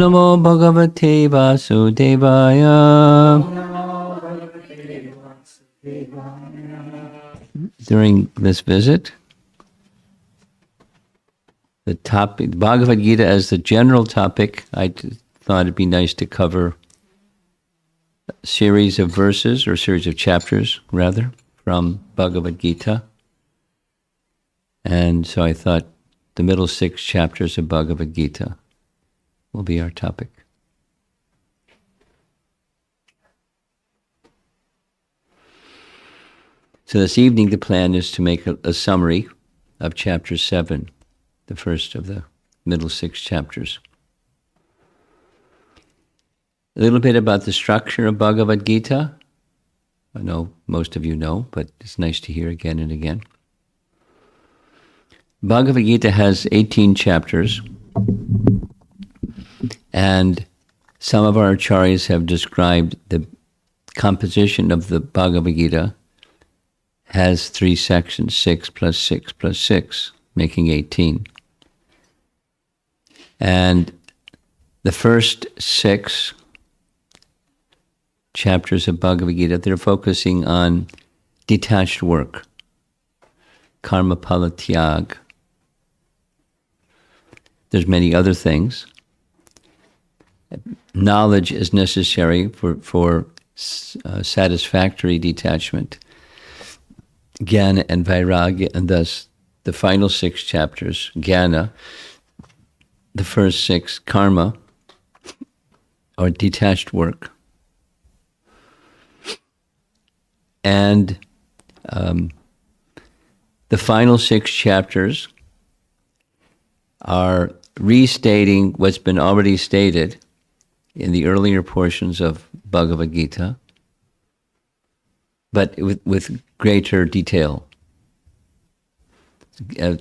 Namo Bhagavate Vasudevaya. During this visit, the topic, Bhagavad Gita as the general topic, I thought it'd be nice to cover a series of verses, or a series of chapters, rather, from Bhagavad Gita. And so I thought the middle 6 chapters of Bhagavad Gita will be our topic. So this evening the plan is to make a summary of chapter 7, the first of the middle 6 chapters. A little bit about the structure of Bhagavad Gita. I know most of you know, but it's nice to hear again and again. Bhagavad Gita has 18 chapters, and some of our acharyas have described the composition of the Bhagavad Gita has 3 sections, 6 plus 6 plus 6, making 18. And the first 6 chapters of Bhagavad Gita, they're focusing on detached work, karma pala tyag. There's many other things. Knowledge is necessary for satisfactory detachment, jnana and vairagya, and thus the final 6 chapters, jnana, the first 6, karma, or detached work. And the final 6 chapters are restating what's been already stated in the earlier portions of Bhagavad Gita, but with greater detail.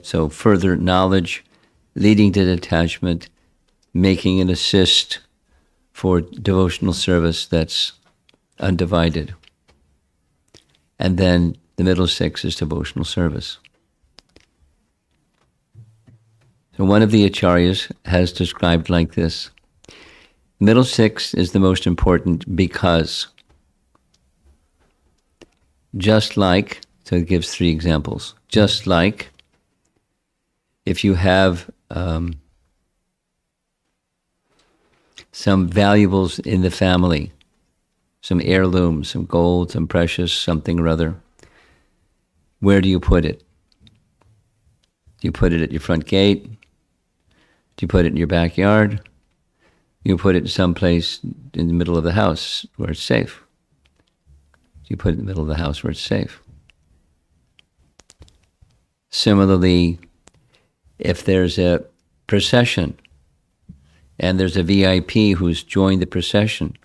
So further knowledge leading to detachment, making an assist for devotional service that's undivided. And then the middle 6 is devotional service. So one of the acharyas has described like this: middle 6 is the most important because just like, so it gives 3 examples, just like if you have some valuables in the family, some heirlooms, some gold, some precious, something or other, where do you put it? Do you put it at your front gate? Do you put it in your backyard? You put it someplace in the middle of the house where it's safe. You put it in the middle of the house where it's safe. Similarly, if there's a procession and there's a VIP who's joined the procession,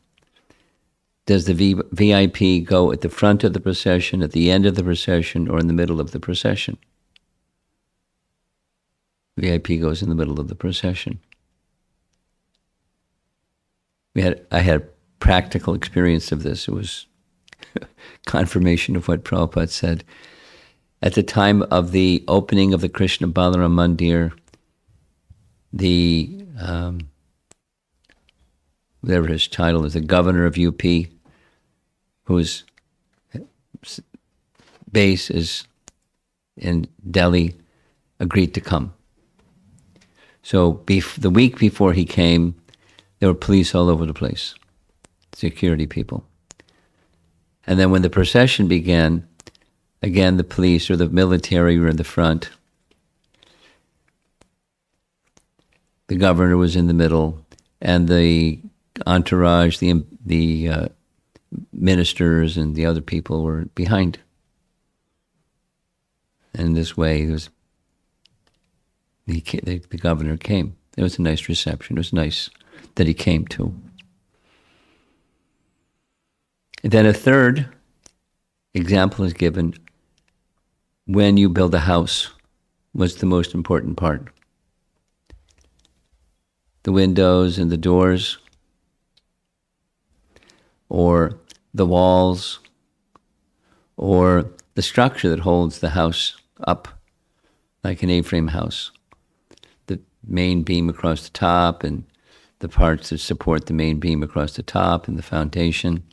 does the VIP go at the front of the procession, at the end of the procession, or in the middle of the procession? VIP goes in the middle of the procession. I had practical experience of this. It was confirmation of what Prabhupada said. At the time of the opening of the Krishna Balaram Mandir, the whatever his title is, the governor of UP, whose base is in Delhi, agreed to come. So the week before he came, there were police all over the place, security people. And then when the procession began, again, the police or the military were in the front. The governor was in the middle, and the entourage, the ministers and the other people were behind. And this way, the governor came. It was a nice reception. It was nice that he came too. And then a third example is given: when you build a house, what's the most important part? The windows and the doors, or the walls, or the structure that holds the house up, like an A-frame house. The main beam across the top and the parts that support the main beam across the top and the foundation.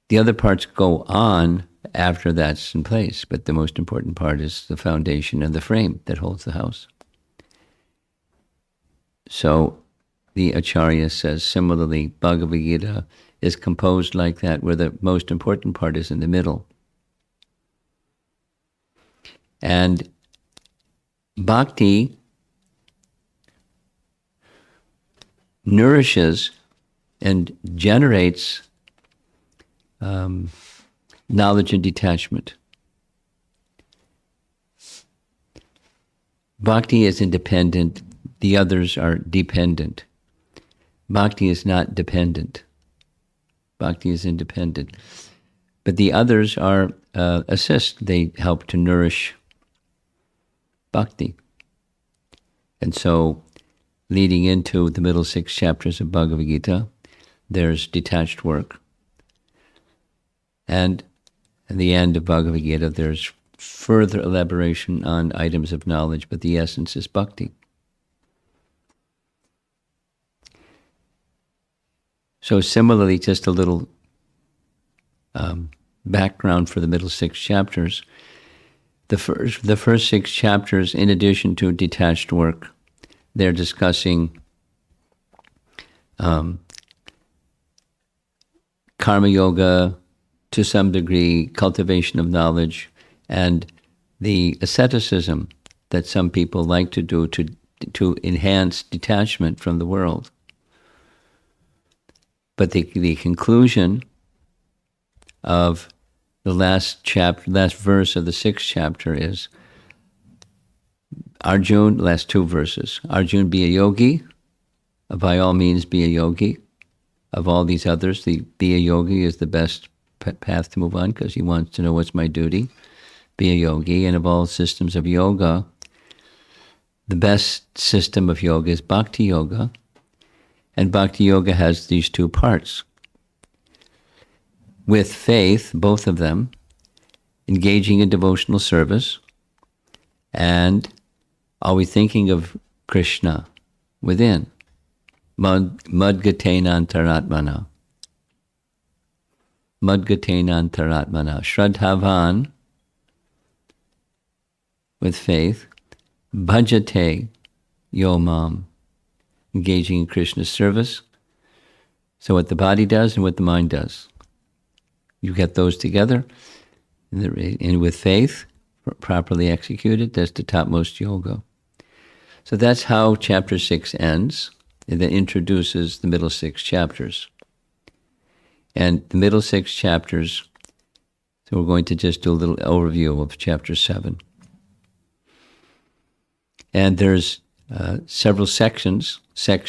The other parts go on after that's in place, but the most important part is the foundation and the frame that holds the house. So the Acharya says, similarly, Bhagavad Gita is composed like that, where the most important part is in the middle. And bhakti nourishes and generates knowledge and detachment. Bhakti is independent, the others are dependent. Bhakti is not dependent. Bhakti is independent. But the others are assist, they help to nourish bhakti. And so, leading into the middle 6 chapters of Bhagavad Gita, there's detached work. And at the end of Bhagavad Gita, there's further elaboration on items of knowledge, but the essence is bhakti. So similarly, just a little background for the middle 6 chapters. The first 6 chapters, in addition to detached work, they're discussing karma yoga, to some degree, cultivation of knowledge, and the asceticism that some people like to do to enhance detachment from the world. But the conclusion of the last verse of the 6th chapter is, Arjun, last 2 verses, Arjun, be a yogi, by all means be a yogi. Of all these others, be a yogi is the best path to move on, because he wants to know what's my duty. Be a yogi. And of all systems of yoga, the best system of yoga is bhakti yoga. And bhakti yoga has these 2 parts. With faith, both of them, engaging in devotional service, and always thinking of Krishna within. Madgatena antaratmana. Madgatena antaratmana. Shraddhavan, with faith. Bhajate yomam. Engaging in Krishna's service. So what the body does and what the mind does. You get those together, and with faith, properly executed, that's the topmost yoga. So that's how chapter 6 ends. It then introduces the middle 6 chapters. And the middle 6 chapters, so we're going to just do a little overview of chapter 7. And there's several sections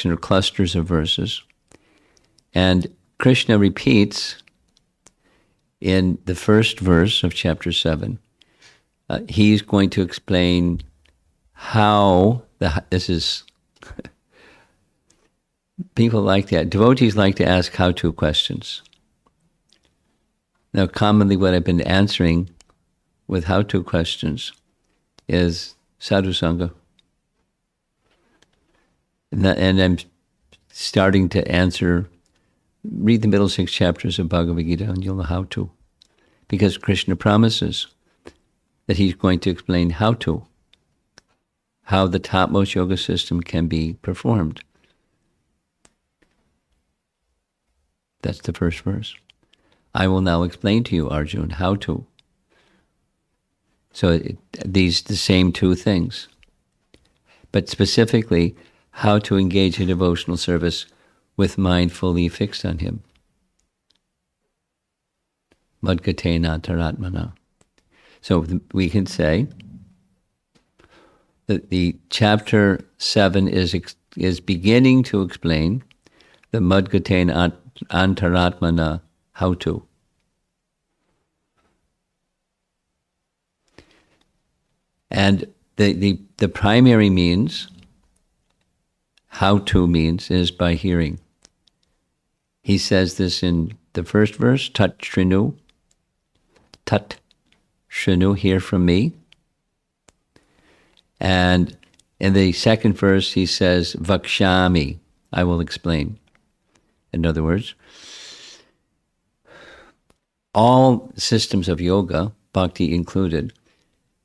or clusters of verses. And Krishna repeats in the first verse of chapter 7, he's going to explain how, this is, people like that, devotees like to ask how-to questions. Now, commonly what I've been answering with how-to questions is sadhu sangha. And I'm starting to answer, read the middle 6 chapters of Bhagavad Gita and you'll know how to. Because Krishna promises that he's going to explain how the topmost yoga system can be performed. That's the first verse. I will now explain to you, Arjun, how to. So the same 2 things. But specifically, how to engage in devotional service with mind fully fixed on him. Madgatena taratmana. So we can say that the chapter 7 is beginning to explain the Madgatena antaratmana how to. And the primary means, how to means, is by hearing. He says this in the first verse, Tat Shrinu, hear from me. And in the second verse, he says, Vakshami, I will explain. In other words, all systems of yoga, bhakti included,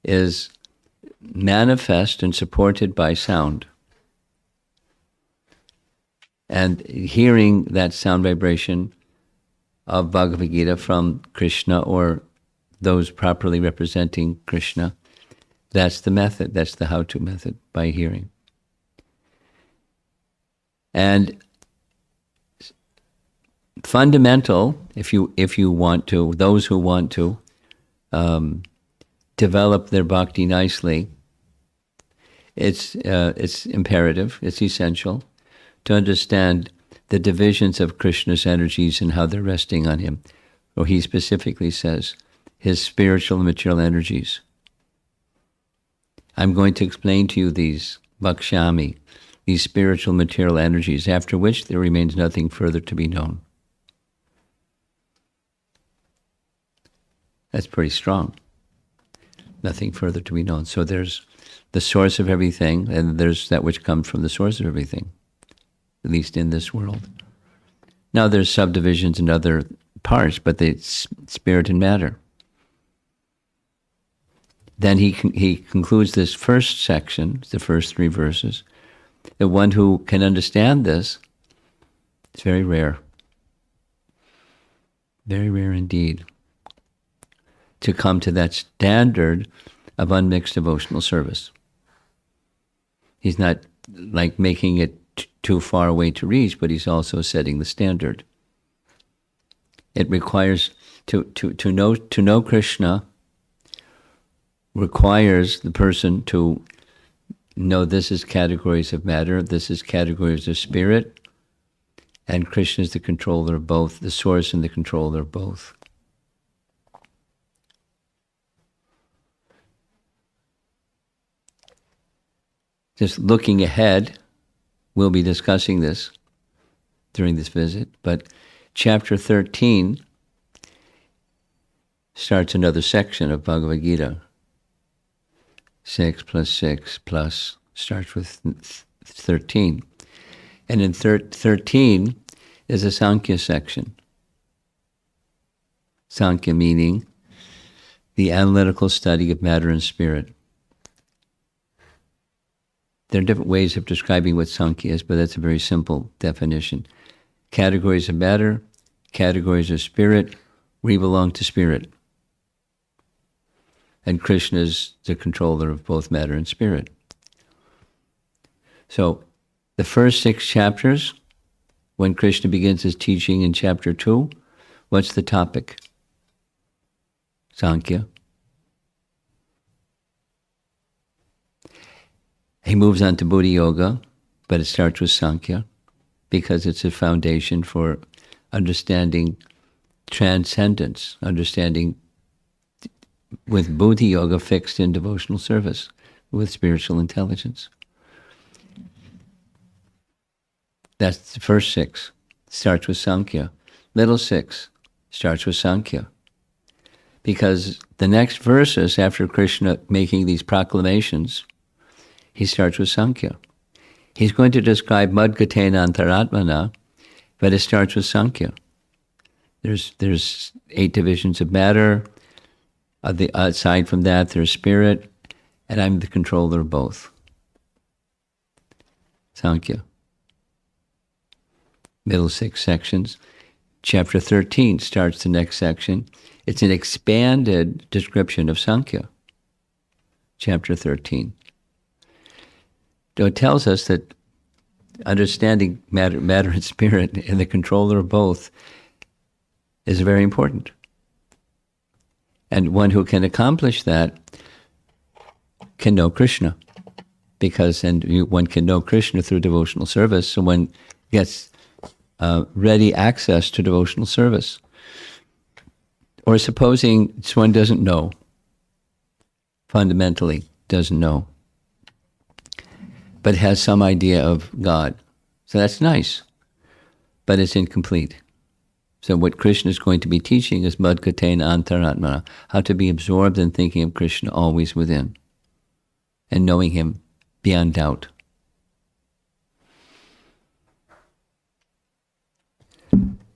is manifest and supported by sound. And hearing that sound vibration of Bhagavad Gita from Krishna or those properly representing Krishna, that's the method, that's the how-to method, by hearing. And fundamental, if you want to, those who want to develop their bhakti nicely, it's imperative, it's essential to understand the divisions of Krishna's energies and how they're resting on him. Or he specifically says, his spiritual and material energies. I'm going to explain to you these, Bhakshami, these spiritual material energies, after which there remains nothing further to be known. That's pretty strong. Nothing further to be known. So there's the source of everything, and there's that which comes from the source of everything, at least in this world. Now there's subdivisions in other parts, but it's spirit and matter. Then he concludes this first section, the first 3 verses. The one who can understand this, it's very rare. Very rare indeed, to come to that standard of unmixed devotional service. He's not like making it too far away to reach, but he's also setting the standard. It requires to know Krishna requires the person to know this is categories of matter, this is categories of spirit, and Krishna is the controller of both, the source and the controller of both. Just looking ahead, we'll be discussing this during this visit, but chapter 13 starts another section of Bhagavad Gita. 6 plus 6 plus starts with 13. And in 13 is a Sankhya section. Sankhya meaning the analytical study of matter and spirit. There are different ways of describing what Sankhya is, but that's a very simple definition. Categories of matter, categories of spirit, we belong to spirit. And Krishna is the controller of both matter and spirit. So the first 6 chapters, when Krishna begins his teaching in chapter 2, what's the topic? Sankhya. He moves on to Buddha Yoga, but it starts with Sankhya because it's a foundation for understanding transcendence, understanding with Buddha Yoga fixed in devotional service, with spiritual intelligence. That's the first 6. Starts with Sankhya. Middle 6 starts with Sankhya. Because the next verses after Krishna making these proclamations, he starts with Sankhya. He's going to describe Madgatena Antaratmana, but it starts with Sankhya. There's 8 divisions of matter. Aside from that, there's spirit, and I'm the controller of both. Sankhya. Middle 6 sections. Chapter 13 starts the next section. It's an expanded description of Sankhya. Chapter 13. So it tells us that understanding matter and spirit and the controller of both is very important. And one who can accomplish that can know Krishna. One can know Krishna through devotional service, so one gets ready access to devotional service. Or supposing one doesn't know, fundamentally doesn't know, but has some idea of God. So that's nice, but it's incomplete. So what Krishna is going to be teaching is Madgatena Antaratmana, how to be absorbed in thinking of Krishna always within and knowing him beyond doubt.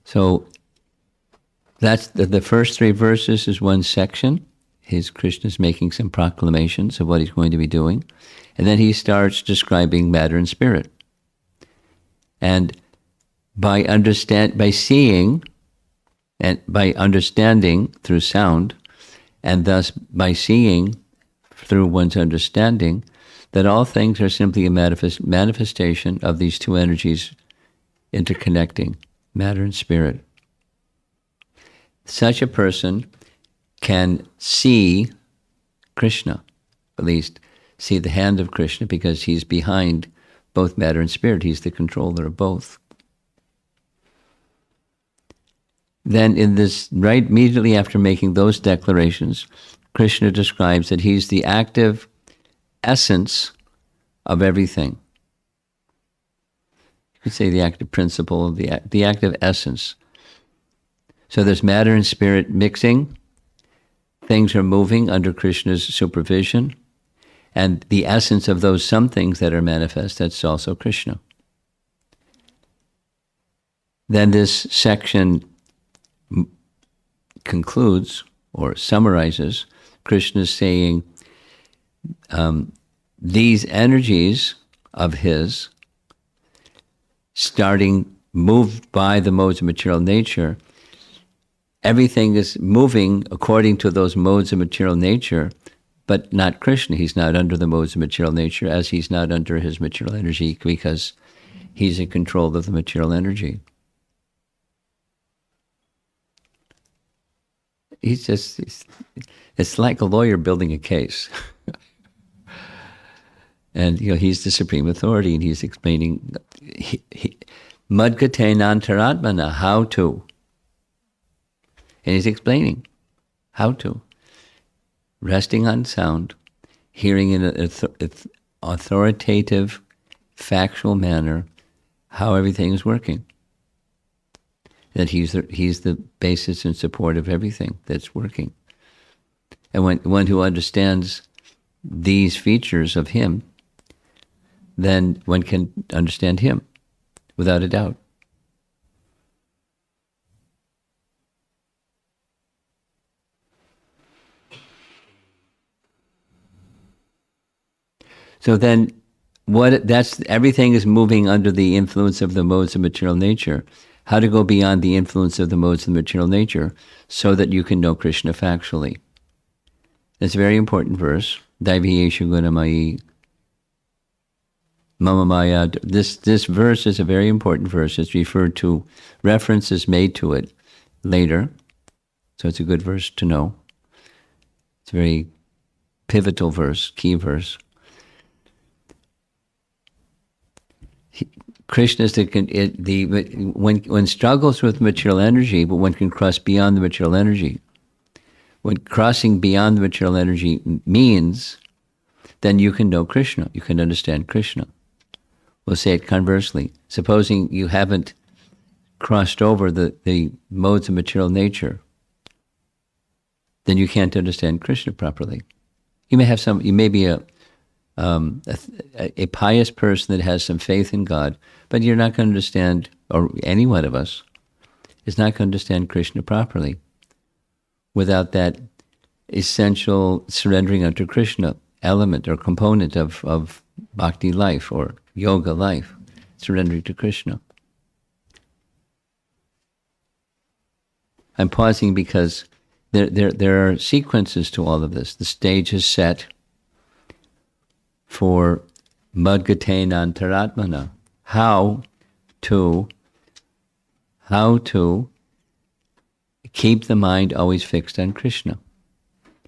So that's the first three verses is one section. Krishna's making some proclamations of what he's going to be doing. And then he starts describing matter and spirit. And by seeing and by understanding through sound, and thus by seeing through one's understanding, that all things are simply a manifestation of these two energies interconnecting, matter and spirit. Such a person can see Krishna, at least see the hand of Krishna, because he's behind both matter and spirit. He's the controller of both. Then right immediately after making those declarations, Krishna describes that he's the active essence of everything. You could say the active principle, the active essence. So there's matter and spirit mixing. Things are moving under Krishna's supervision. And the essence of those some things that are manifest, that's also Krishna. Then this section concludes or summarizes Krishna's saying these energies of his, moved by the modes of material nature, everything is moving according to those modes of material nature, but not Krishna. He's not under the modes of material nature, as he's not under his material energy, because he's in control of the material energy. It's like a lawyer building a case. And he's the supreme authority, and he's explaining Madgate Nantaratmana, how to. And he's explaining how to. Resting on sound, hearing in an authoritative, factual manner how everything is working. That he's the basis and support of everything that's working. And when one who understands these features of him, then one can understand him without a doubt. So then everything is moving under the influence of the modes of material nature. How to go beyond the influence of the modes of material nature so that you can know Krishna factually. It's a very important verse. Daiviyeshu gunamayi mama maya. This verse is a very important verse. It's referred to, references made to it later. So it's a good verse to know. It's a very pivotal verse, key verse. Krishna is when struggles with material energy, but one can cross beyond the material energy. When crossing beyond the material energy means, then you can know Krishna. You can understand Krishna. We'll say it conversely. Supposing you haven't crossed over the modes of material nature, then you can't understand Krishna properly. You may be a pious person that has some faith in God, but you're not going to understand, or any one of us is not going to understand Krishna properly without that essential surrendering unto Krishna element or component of bhakti life or yoga life, surrendering to Krishna. I'm pausing because there are sequences to all of this. The stage is set for Madgate Nantaratmana, how to keep the mind always fixed on Krishna.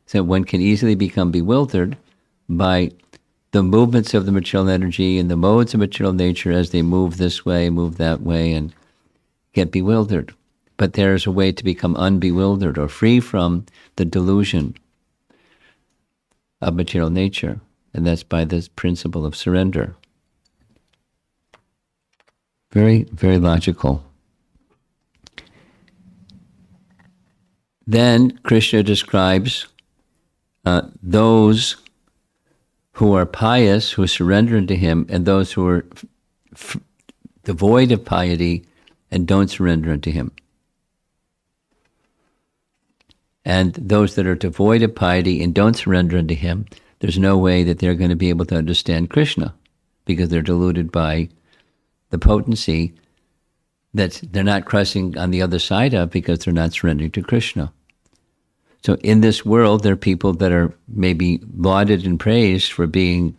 So one can easily become bewildered by the movements of the material energy and the modes of material nature as they move this way, move that way, and get bewildered. But there is a way to become unbewildered or free from the delusion of material nature. And that's by this principle of surrender. Very, very logical. Then Krishna describes those who are pious, who surrender to him, and those who are devoid of piety and don't surrender unto him. And those that are devoid of piety and don't surrender unto him, there's no way that they're going to be able to understand Krishna, because they're deluded by the potency that they're not crossing on the other side of, because they're not surrendering to Krishna. So in this world, there are people that are maybe lauded and praised for being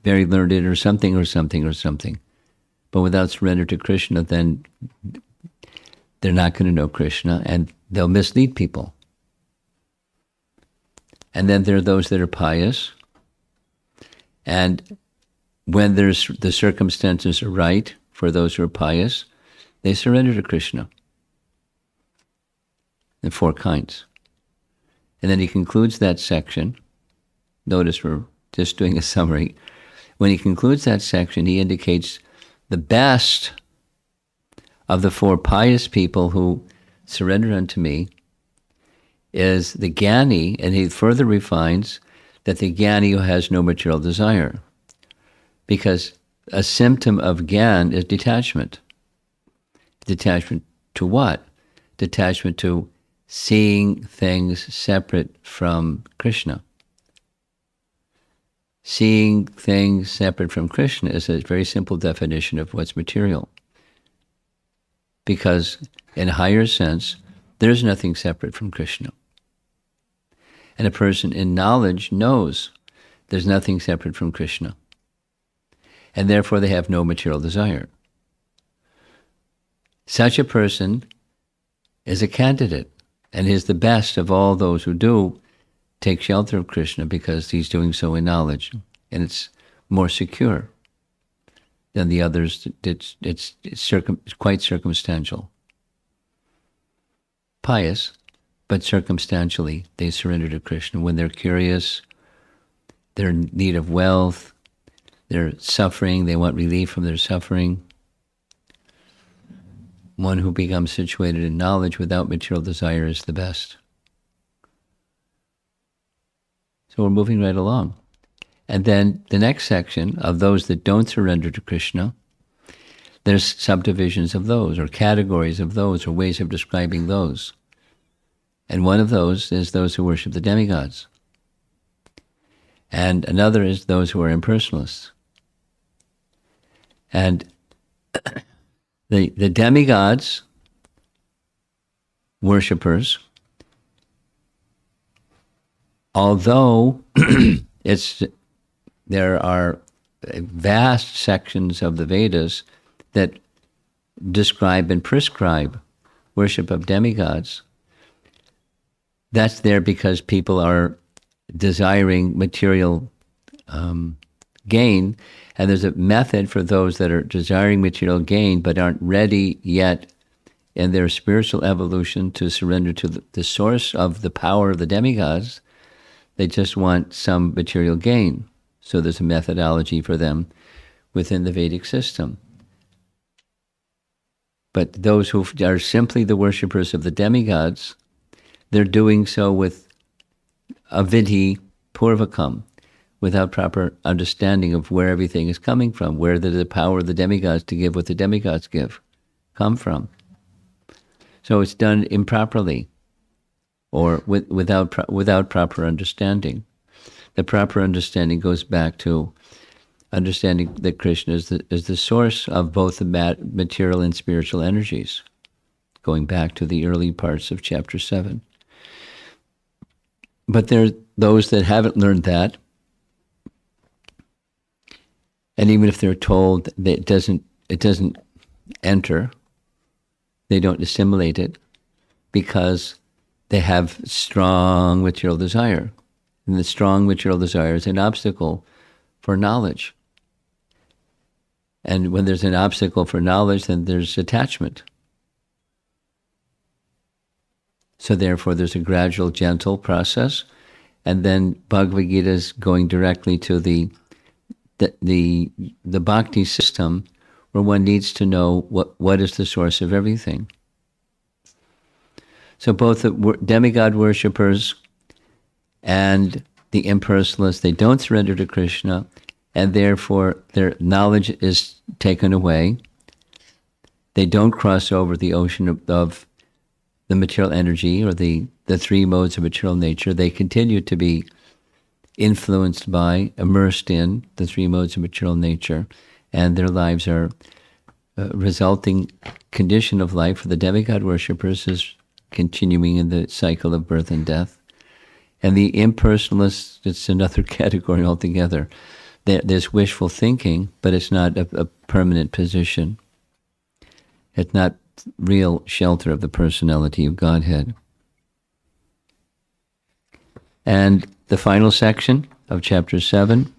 very learned or something or something or something. But without surrender to Krishna, then they're not going to know Krishna, and they'll mislead people. And then there are those that are pious, and when the circumstances are right for those who are pious, they surrender to Krishna in 4 kinds. And then he concludes that section. Notice we're just doing a summary. When he concludes that section, he indicates the best of the 4 pious people who surrender unto me is the Jnani, and he further refines that the Jnani who has no material desire. Because a symptom of Jnana is detachment. Detachment to what? Detachment to seeing things separate from Krishna. Seeing things separate from Krishna is a very simple definition of what's material. Because in a higher sense, there's nothing separate from Krishna. And a person in knowledge knows there's nothing separate from Krishna. And therefore they have no material desire. Such a person is a candidate, and is the best of all those who do take shelter of Krishna, because he's doing so in knowledge, and it's more secure than the others. It's quite circumstantial. Pious, but circumstantially they surrender to Krishna. When they're curious, they're in need of wealth, they're suffering, they want relief from their suffering. One who becomes situated in knowledge without material desire is the best. So we're moving right along. And then the next section of those that don't surrender to Krishna, there's subdivisions of those, or categories of those, or ways of describing those. And one of those is those who worship the demigods. And another is those who are impersonalists. And the demigods, worshippers, although there are vast sections of the Vedas that describe and prescribe worship of demigods, that's there because people are desiring material gain, and there's a method for those that are desiring material gain but aren't ready yet in their spiritual evolution to surrender to the source of the power of the demigods. They just want some material gain. So there's a methodology for them within the Vedic system. But those who are simply the worshippers of the demigods, they're doing so with avidhi purvakam, without proper understanding of where everything is coming from, where the power of the demigods to give what the demigods come from. So it's done improperly, or without proper understanding. The proper understanding goes back to understanding that Krishna is the source of both the material and spiritual energies, going back to the early parts of chapter 7. But there are those that haven't learned that, and even if they're told that it doesn't enter, they don't assimilate it because they have strong material desire. And the strong material desire is an obstacle for knowledge. And when there's an obstacle for knowledge, then there's attachment. So therefore, there's a gradual, gentle process. And then Bhagavad Gita is going directly to the bhakti system, where one needs to know what is the source of everything. So both the demigod worshippers and the impersonalists, they don't surrender to Krishna, and therefore their knowledge is taken away. They don't cross over the ocean of the material energy or the three modes of material nature. They continue to be influenced by, immersed in the three modes of material nature, and their lives are resulting condition of life for the demigod worshippers is continuing in the cycle of birth and death. And the impersonalists, it's another category altogether. There's wishful thinking, but it's not a permanent position. It's not real shelter of the personality of Godhead. And the final section of chapter 7,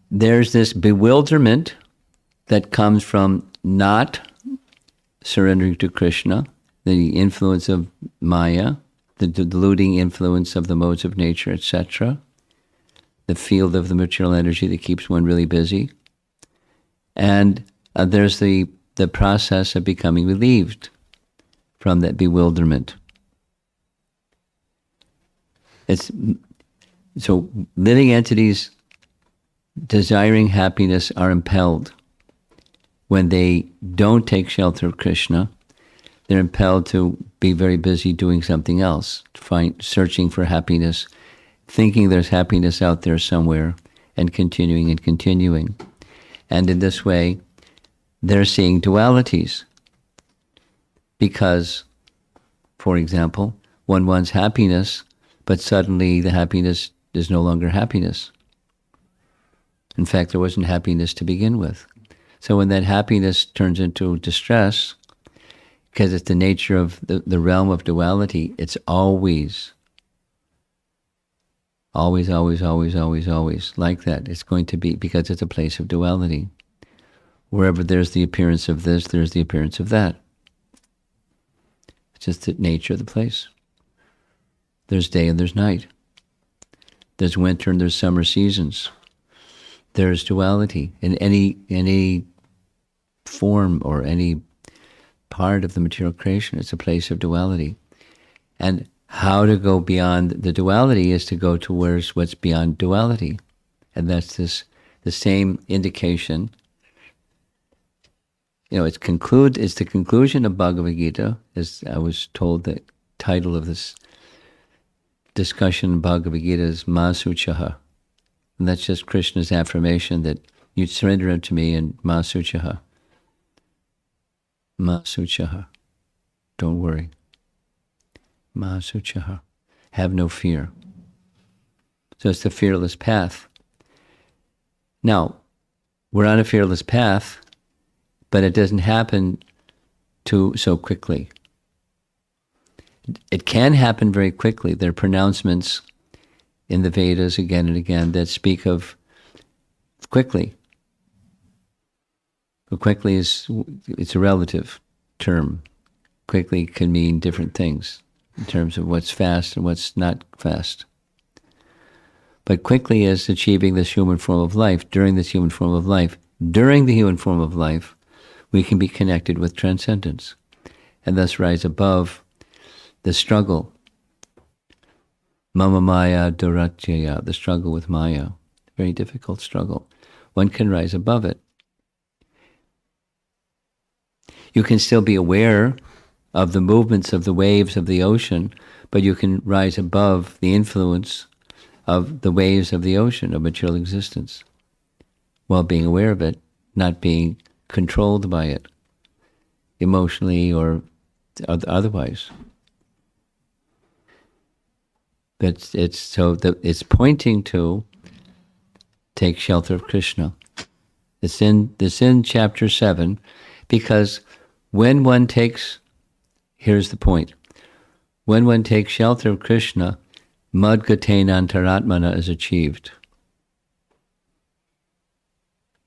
there's this bewilderment that comes from not surrendering to Krishna, the influence of Maya, the deluding influence of the modes of nature, etc., the field of the material energy that keeps one really busy. And there's the process of becoming relieved from that bewilderment. So living entities desiring happiness are impelled when they don't take shelter of Krishna. They're impelled to be very busy doing something else, searching for happiness, thinking there's happiness out there somewhere, and continuing and continuing. And in this way, they're seeing dualities. Because, for example, one wants happiness, but suddenly the happiness is no longer happiness. In fact, there wasn't happiness to begin with. So when that happiness turns into distress, because it's the nature of the realm of duality, it's always like that. It's going to be, because it's a place of duality. Wherever there's the appearance of this, there's the appearance of that. It's just the nature of the place. There's day and there's night. There's winter and there's summer seasons. There's duality in any form or any part of the material creation. It's a place of duality. And how to go beyond the duality is to go towards what's beyond duality. And that's the same indication. It's the conclusion of Bhagavad Gita, as I was told. The title of this discussion in Bhagavad Gita is Masuchaha. And that's just Krishna's affirmation that you surrender unto me and Masuchaha. Masuchaha. Don't worry. Masuchaha. Have no fear. So it's the fearless path. Now, we're on a fearless path, but it doesn't happen so quickly. It can happen very quickly. There are pronouncements in the Vedas again and again that speak of quickly. But quickly it's a relative term. Quickly can mean different things in terms of what's fast and what's not fast. But quickly is achieving this human form of life. During the human form of life, we can be connected with transcendence and thus rise above the struggle. Mama Maya Duratjaya, the struggle with Maya. Very difficult struggle. One can rise above it. You can still be aware of the movements of the waves of the ocean, but you can rise above the influence of the waves of the ocean of material existence while being aware of it, not being controlled by it emotionally or otherwise. But it's pointing to take shelter of Krishna. It's in chapter 7, because when one takes, here's the point, when one takes shelter of Krishna, Madgatena Antaratmana is achieved.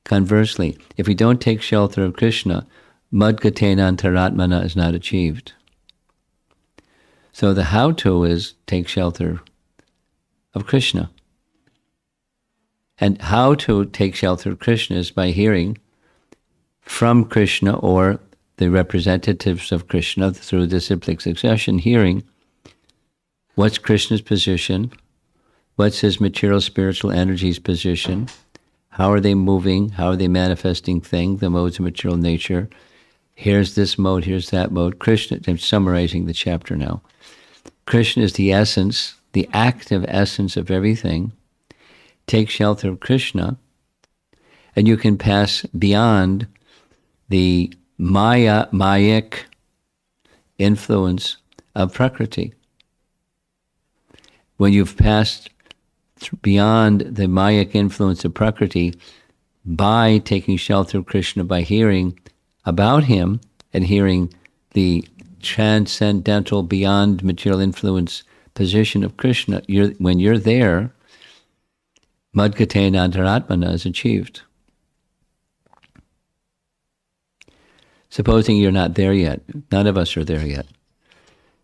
Conversely, if we don't take shelter of Krishna, Madgatena Antaratmana is not achieved. So the how-to is take shelter of Krishna. And how to take shelter of Krishna is by hearing from Krishna or the representatives of Krishna through disciplic succession, hearing what's Krishna's position, what's his material spiritual energy's position, How are they moving? How are they manifesting things, the modes of material nature? Here's this mode, here's that mode. Krishna, I'm summarizing the chapter now. Krishna is the essence, the active essence of everything. Take shelter of Krishna, and you can pass beyond the Mayic influence of Prakriti. When you've passed beyond the Mayic influence of Prakriti by taking shelter of Krishna, by hearing about him and hearing the transcendental, beyond material influence position of Krishna, when you're there, Madgatena Antaratmana is achieved. Supposing you're not there yet, none of us are there yet.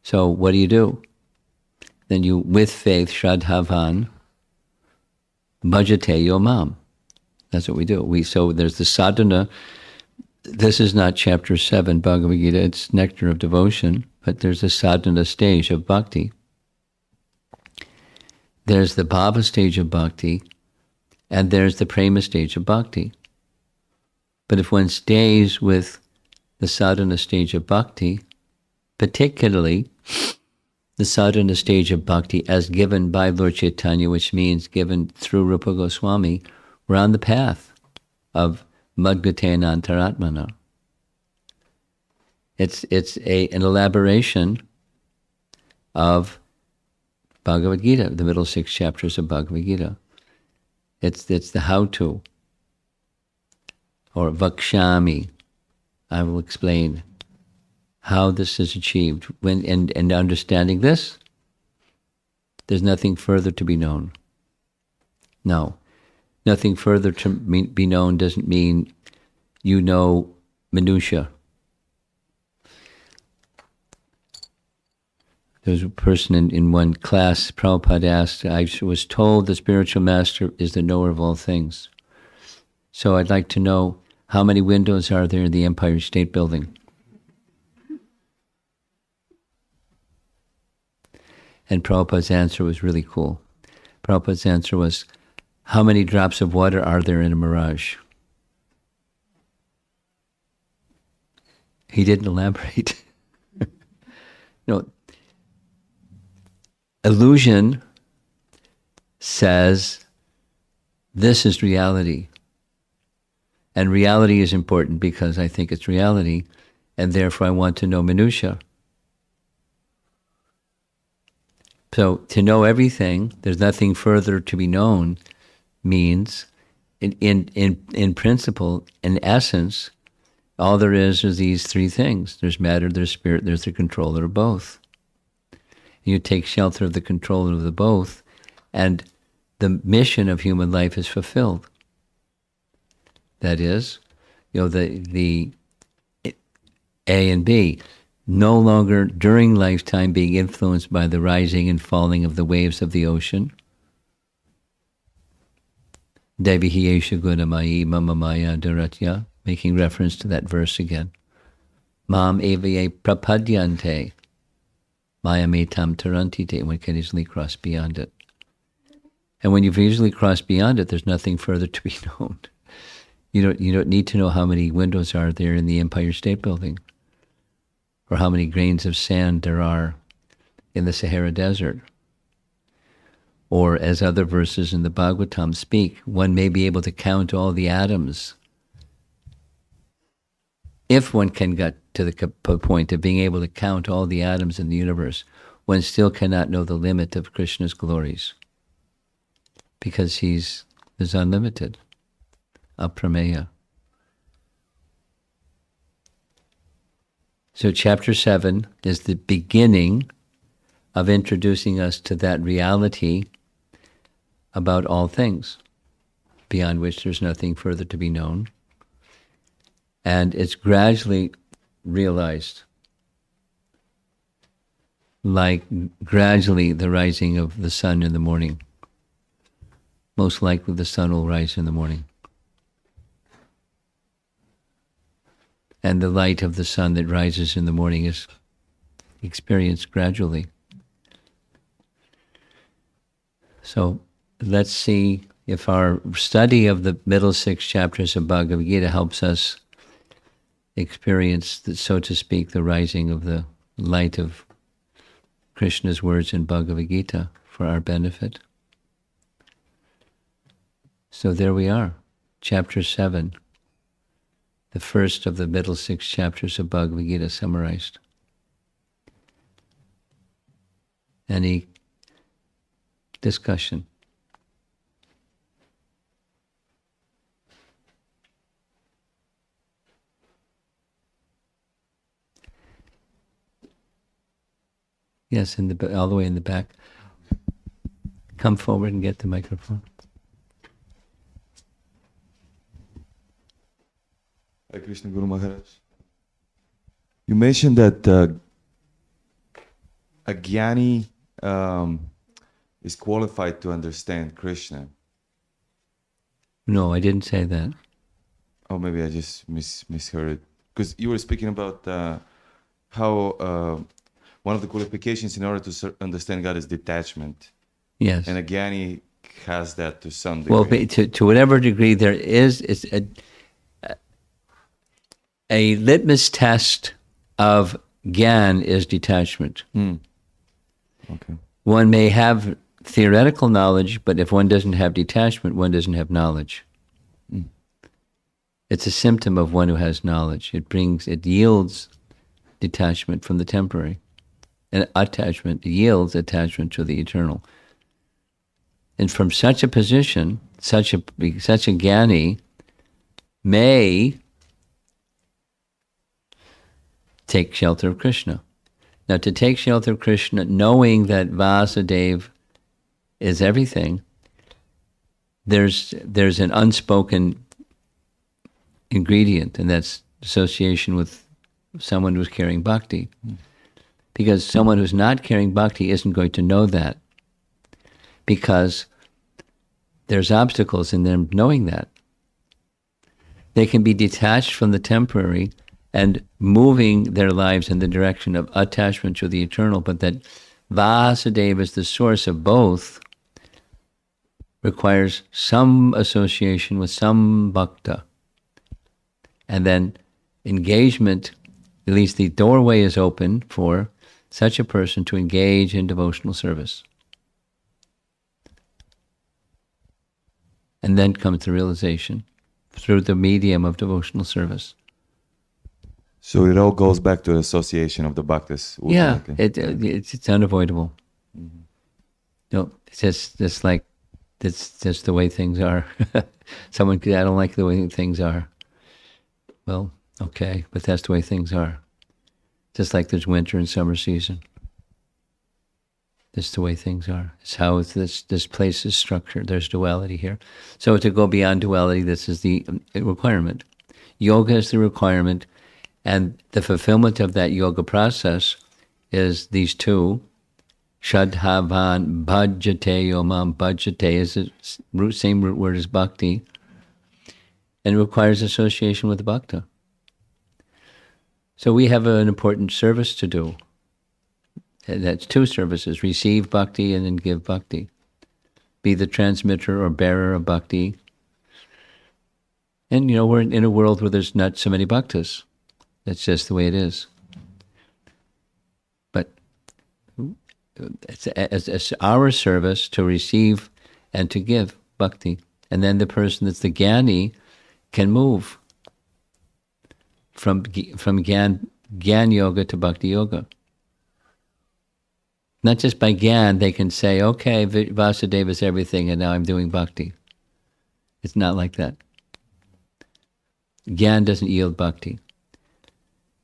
So what do? Then you, with faith, Shraddhavan, Bhajate Yomam. That's what we do. So there's the sadhana. This is not chapter 7, Bhagavad Gita, it's nectar of devotion, but there's a sadhana stage of bhakti. There's the bhava stage of bhakti, and there's the prema stage of bhakti. But if one stays with the sadhana stage of bhakti, particularly the sadhana stage of bhakti as given by Lord Chaitanya, which means given through Rupa Goswami, we're on the path of Madgatena Antaratmana. It's an elaboration of Bhagavad Gita, the middle 6 chapters of Bhagavad Gita. It's the how-to, or Vakshami. I will explain how this is achieved. And understanding this, there's nothing further to be known. No. Nothing further to be known doesn't mean you know minutia. There was a person in one class, Prabhupada asked, I was told the spiritual master is the knower of all things. So I'd like to know, how many windows are there in the Empire State Building? And Prabhupada's answer was really cool. Prabhupada's answer was, how many drops of water are there in a mirage? He didn't elaborate. No. Illusion says this is reality. And reality is important because I think it's reality, and therefore I want to know minutia. So to know everything, there's nothing further to be known, means in principle, in essence, all there is these three things. There's matter, there's spirit, there's the controller of both. You take shelter of the controller of the both, and the mission of human life is fulfilled. That is, the A and B, no longer during lifetime being influenced by the rising and falling of the waves of the ocean. Devihi Yesha Gunamayi Mama Maya Duratya, making reference to that verse again. Mam Evaye Prapadyante Maya Metam Tarantite, one can easily cross beyond it. And when you've easily crossed beyond it, there's nothing further to be known. You don't need to know how many windows are there in the Empire State Building, or how many grains of sand there are in the Sahara Desert. Or as other verses in the Bhagavatam speak, one may be able to count all the atoms. If one can get to the point of being able to count all the atoms in the universe, one still cannot know the limit of Krishna's glories, because he's unlimited. Aprameya. So chapter 7 is the beginning of introducing us to that reality about all things, beyond which there's nothing further to be known. And it's gradually realized, like gradually the rising of the sun in the morning. Most likely the sun will rise in the morning. And the light of the sun that rises in the morning is experienced gradually. So let's see if our study of the middle 6 chapters of Bhagavad Gita helps us experience, so to speak, the rising of the light of Krishna's words in Bhagavad Gita for our benefit. So there we are, chapter 7, the first of the middle 6 chapters of Bhagavad Gita summarized. Any discussion? Yes, all the way in the back. Come forward and get the microphone. Hare Krishna Guru Maharaj. You mentioned that a jnani is qualified to understand Krishna. No, I didn't say that. Oh, maybe I just misheard it. Because you were speaking about how one of the qualifications in order to understand God is detachment. Yes. And a jnani has that to some degree. Well, to whatever degree there is, it's a litmus test of Gyan is detachment. Okay. One may have theoretical knowledge, but if one doesn't have detachment, one doesn't have knowledge. It's a symptom of one who has knowledge. It yields detachment from the temporary. And attachment yields attachment to the eternal. And from such a position, such a jnani may take shelter of Krishna. Now, to take shelter of Krishna, knowing that Vasudeva is everything, there's an unspoken ingredient, and that's association with someone who's carrying bhakti. Because someone who's not carrying bhakti isn't going to know that, because there's obstacles in them knowing that. They can be detached from the temporary and moving their lives in the direction of attachment to the eternal, but that Vasudeva is the source of both requires some association with some bhakta. And then engagement, at least the doorway is open for such a person to engage in devotional service. And then comes the realization through the medium of devotional service. So it all goes back to the association of the bhaktas. Yeah, ultimately. it's unavoidable. No, it's just like, that's just the way things are. Someone could, I don't like the way things are. Well, okay, but that's the way things are. Just like there's winter and summer season. That's the way things are. It's how this place is structured. There's duality here. So to go beyond duality, this is the requirement. Yoga is the requirement, and the fulfillment of that yoga process is these two. Shadhavan bhajate yomam. Bhajate is the same root word as bhakti, and it requires association with bhakta. So we have an important service to do. And that's two services: receive bhakti and then give bhakti. Be the transmitter or bearer of bhakti. And we're in a world where there's not so many bhaktas. That's just the way it is. But it's our service to receive and to give bhakti. And then the person that's the jnani can move from Gyan Yoga to Bhakti Yoga. Not just by Gyan, they can say, okay, Vasudeva is everything, and now I'm doing Bhakti. It's not like that. Gyan doesn't yield Bhakti.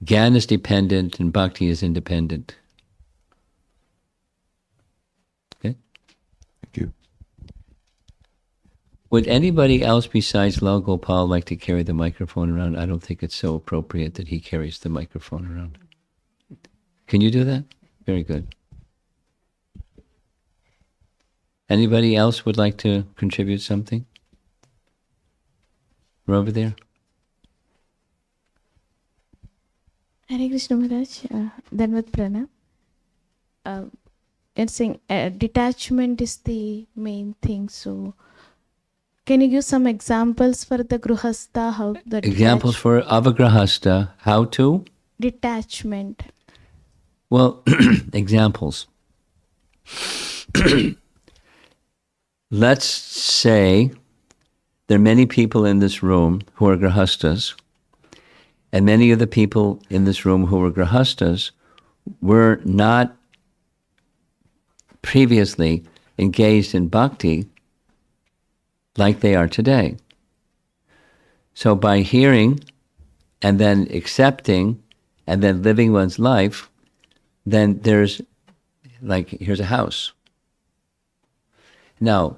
Gyan is dependent, and Bhakti is independent. Okay? Thank you. Would anybody else besides Lal Gopal like to carry the microphone around? I don't think it's so appropriate that he carries the microphone around. Can you do that? Very good. Anybody else would like to contribute something? We're over there. Hare Krishna Maharaj, Dhanvat Pranam. It's saying detachment is the main thing. So Can you give some examples for the Gruhastha, how the Examples for avagrahasta, how to? detachment? Well, examples. Let's say there are many people in this room who are grahastas, and many of the people in this room who were grahastas were not previously engaged in bhakti like they are today. So by hearing and then accepting and then living one's life, then there's like, here's a house. Now,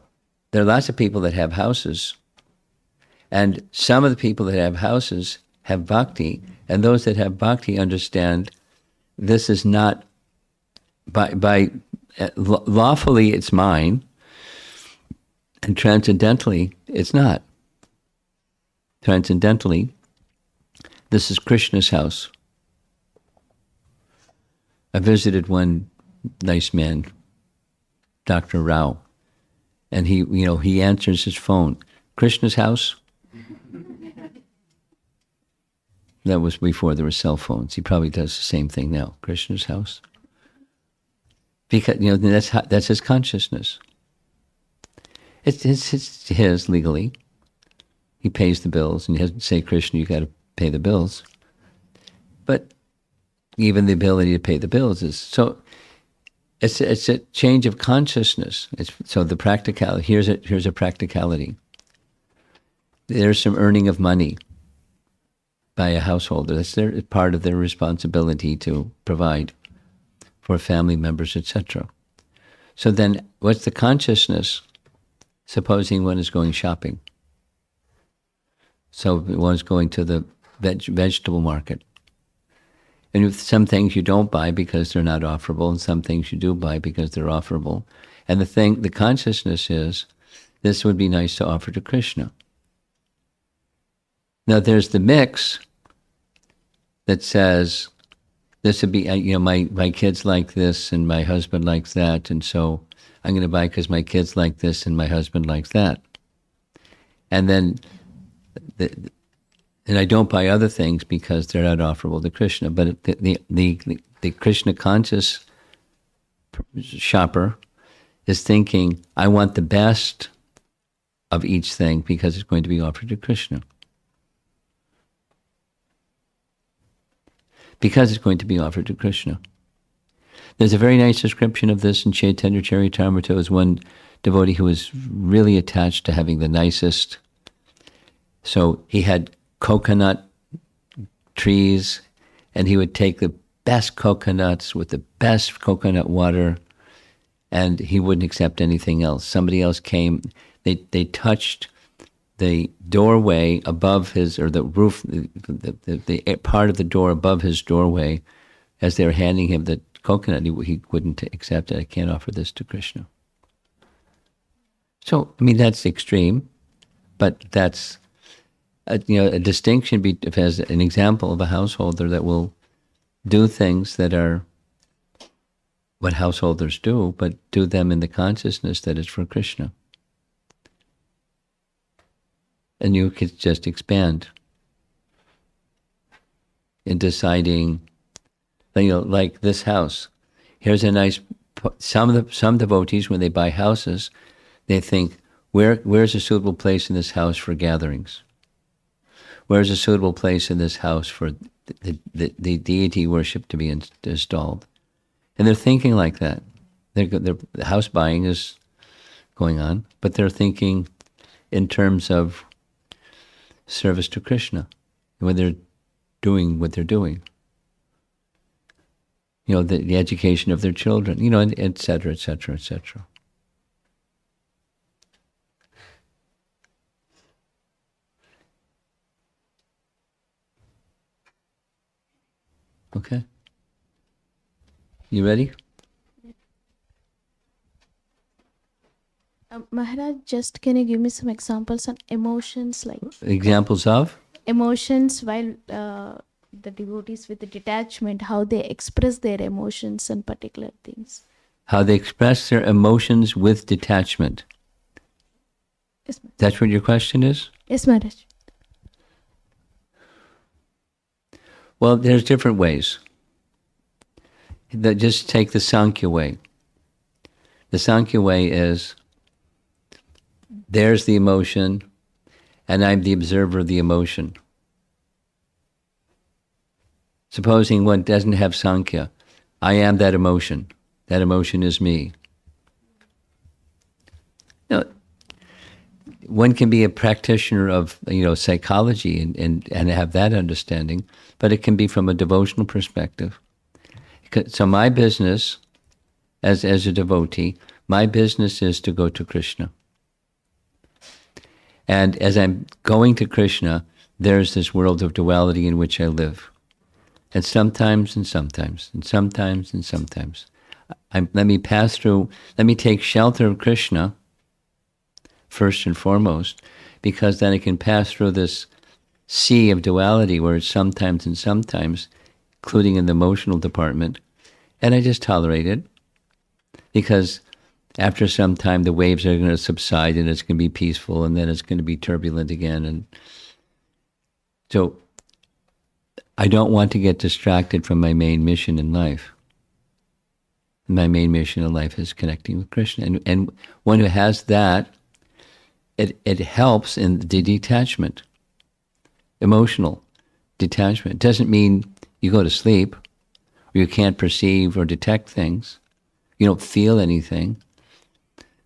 there are lots of people that have houses, and some of the people that have houses have bhakti, and those that have bhakti understand this is not, lawfully it's mine, and transcendentally it's not. Transcendentally, this is Krishna's house. I visited one nice man, Dr. Rao, and he answers his phone, Krishna's house? That was before there were cell phones. He probably does the same thing now, Krishna's house. Because, that's his consciousness. It's his legally. He pays the bills, and he doesn't say, Krishna, you got to pay the bills. But even the ability to pay the bills is so. It's a change of consciousness. So the practicality. Here's a practicality. There's some earning of money by a householder. That's part of their responsibility to provide for family members, etc. So then, what's the consciousness? Supposing one is going shopping. So one's going to the vegetable market. And some things you don't buy because they're not offerable, and some things you do buy because they're offerable. And the consciousness is, this would be nice to offer to Krishna. Now there's the mix that says, this would be, my kids like this and my husband likes that, and so I'm going to buy because my kids like this and my husband likes that. And then, and I don't buy other things because they're not offerable to Krishna. But the Krishna conscious shopper is thinking, I want the best of each thing because it's going to be offered to Krishna. Because it's going to be offered to Krishna. There's a very nice description of this in Chaitanya Charitamrita. There was one devotee who was really attached to having the nicest. So he had coconut trees, and he would take the best coconuts with the best coconut water, and he wouldn't accept anything else. Somebody else came, they touched the doorway above his, or the roof, the part of the door above his doorway, as they were handing him the coconut, he wouldn't accept it. I can't offer this to Krishna. So, that's extreme, but that's a distinction as an example of a householder that will do things that are what householders do, but do them in the consciousness that it's for Krishna. And you could just expand in deciding, like this house. Here's a nice. Some devotees, when they buy houses, they think, where's a suitable place in this house for gatherings? Where's a suitable place in this house for the deity worship to be installed? And they're thinking like that. The house buying is going on, but they're thinking in terms of service to Krishna, when they're doing what they're doing. The education of their children, et cetera, et cetera, et cetera. Okay. You ready? Maharaj, just can you give me some examples on emotions, like Examples of? emotions while the devotees with the detachment, how they express their emotions and particular things. How they express their emotions with detachment. Yes, Maharaj. That's what your question is? Yes, Maharaj. Well, there's different ways. Just take the Sankhya way. The Sankhya way is, there's the emotion, and I'm the observer of the emotion. Supposing one doesn't have Sankhya, I am that emotion. That emotion is me. Now, one can be a practitioner of psychology and have that understanding, but it can be from a devotional perspective. So my business, as a devotee, my business is to go to Krishna. And as I'm going to Krishna, there's this world of duality in which I live. And sometimes, let me pass through, let me take shelter of Krishna first and foremost, because then I can pass through this sea of duality where it's sometimes, including in the emotional department, and I just tolerate it, because after some time the waves are going to subside and it's going to be peaceful, and then it's going to be turbulent again. And so I don't want to get distracted from my main mission in life. My main mission in life is connecting with Krishna. And one who has that, it helps in the detachment, emotional detachment. It doesn't mean you go to sleep, or you can't perceive or detect things. You don't feel anything,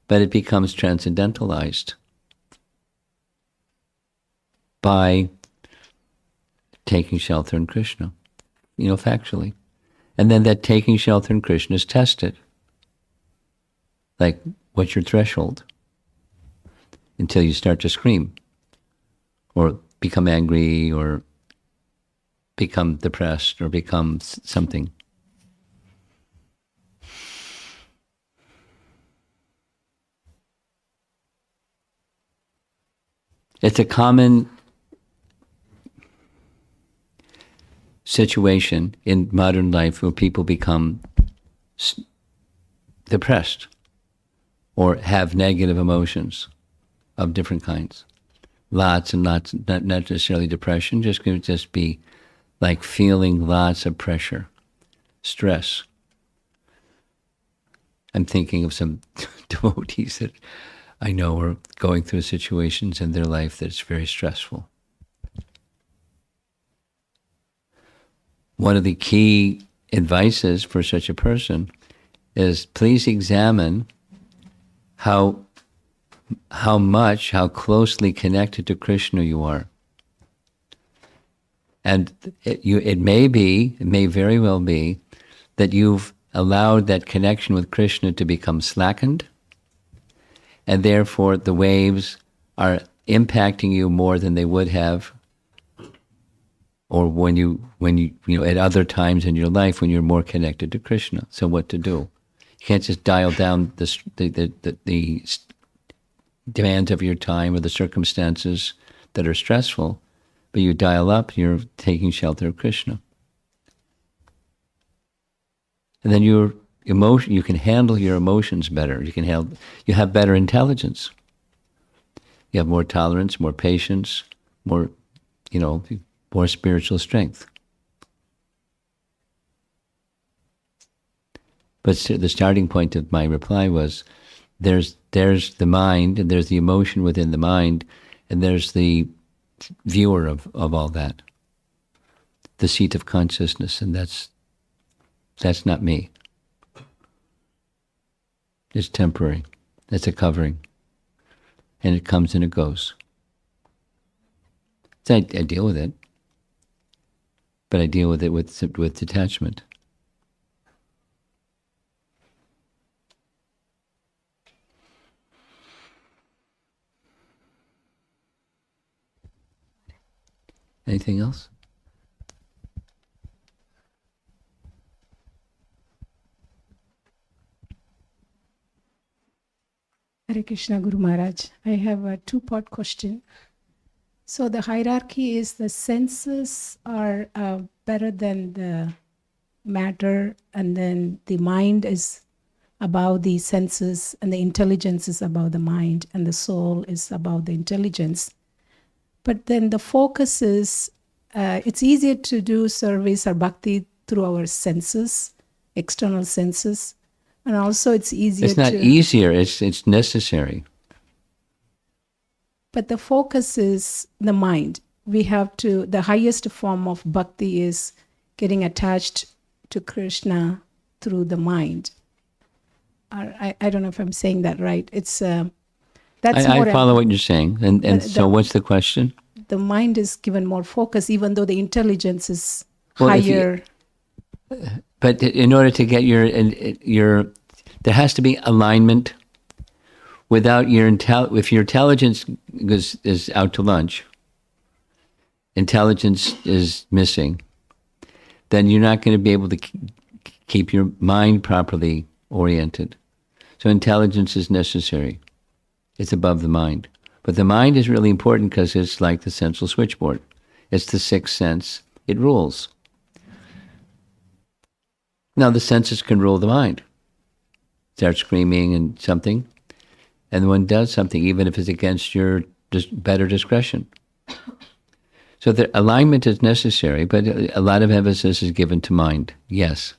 but it becomes transcendentalized by taking shelter in Krishna, factually. And then that taking shelter in Krishna is tested. Like, what's your threshold? Until you start to scream, or become angry, or become depressed, or become something. It's a common situation in modern life where people become depressed or have negative emotions of different kinds. Lots and lots, not necessarily depression, just going to just be like feeling lots of pressure, stress. I'm thinking of some devotees that I know are going through situations in their life that's very stressful. One of the key advices for such a person is, please examine how closely connected to Krishna you are. And it may very well be that you've allowed that connection with Krishna to become slackened, and therefore the waves are impacting you more than they would have, or when you at other times in your life when you're more connected to Krishna. So what to do? You can't just dial down the demands of your time or the circumstances that are stressful, but you dial up, you're taking shelter of Krishna. And then you can handle your emotions better. You have better intelligence. You have more tolerance, more patience, more spiritual strength. But the starting point of my reply was, there's the mind, and there's the emotion within the mind, and there's the viewer of all that, the seat of consciousness, and that's not me. It's temporary. It's a covering, and it comes and it goes. So I deal with it, but I deal with it with detachment. Anything else? Hare Krishna, Guru Maharaj. I have a two-part question. So the hierarchy is the senses are better than the matter, and then the mind is above the senses, and the intelligence is above the mind, and the soul is above the intelligence. But then the focus is, it's easier to do service or bhakti through our senses, external senses, and also it's easier It's not to... easier, it's necessary. But the focus is the mind. We have to, the highest form of bhakti is getting attached to Krishna through the mind. I don't know if I'm saying that right. It's that's more. I follow what you're saying. And so what's the question? The mind is given more focus, even though the intelligence is Well, if you- higher. But in order to get your there has to be alignment. Without if your intelligence is out to lunch, intelligence is missing, then you're not going to be able to keep your mind properly oriented. So intelligence is necessary. It's above the mind. But the mind is really important because it's like the central switchboard. It's the sixth sense. It rules. Now the senses can rule the mind. Start screaming and something, and one does something, even if it's against your better discretion. So the alignment is necessary, but a lot of emphasis is given to mind. Yes.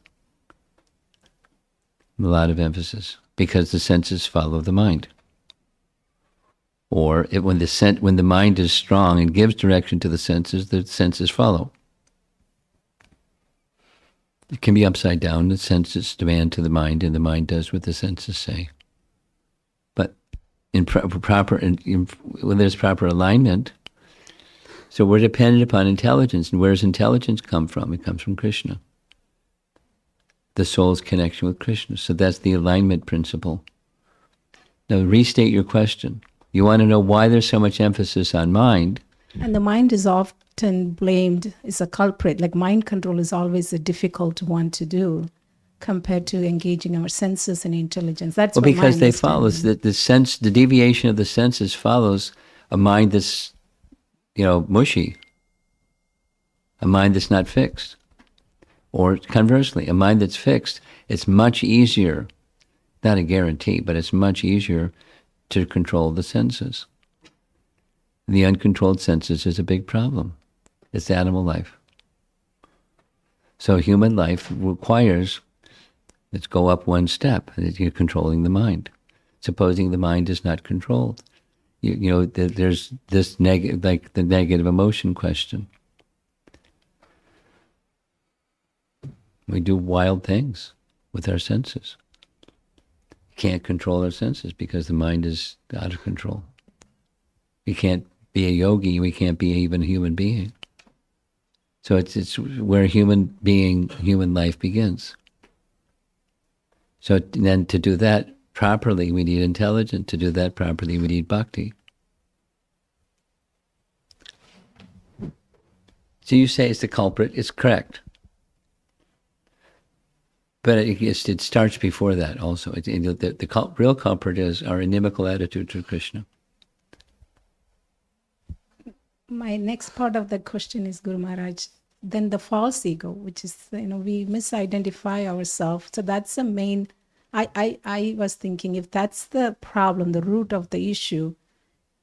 A lot of emphasis, because the senses follow the mind. Or when the mind is strong and gives direction to the senses follow. It can be upside down. The senses demand to the mind, and the mind does what the senses say. But when there's proper alignment, so we're dependent upon intelligence. And where does intelligence come from? It comes from Krishna. The soul's connection with Krishna. So that's the alignment principle. Now restate your question. You want to know why there's so much emphasis on mind. And the mind is often blamed as a culprit. Like mind control is always a difficult one to do compared to engaging our senses and intelligence. That's well, what because my they follow understanding. the deviation of the senses follows a mind that's, mushy, a mind that's not fixed. Or conversely, a mind that's fixed, it's much easier, not a guarantee, but it's much easier to control the senses. The uncontrolled senses is a big problem. It's animal life. So human life requires, let's go up one step, that you're controlling the mind. Supposing the mind is not controlled. There's this like the negative emotion question. We do wild things with our senses. Can't control our senses because the mind is out of control. We can't be a yogi, we can't be even a human being. So it's where human life begins. So then to do that properly, we need intelligence. To do that properly, we need bhakti. So you say it's the culprit, it's correct. But it starts before that also. The real culprit is our inimical attitude to Krishna. My next part of the question is, Guru Maharaj, then the false ego, which is, we misidentify ourselves. So that's the main, I was thinking if that's the problem, the root of the issue,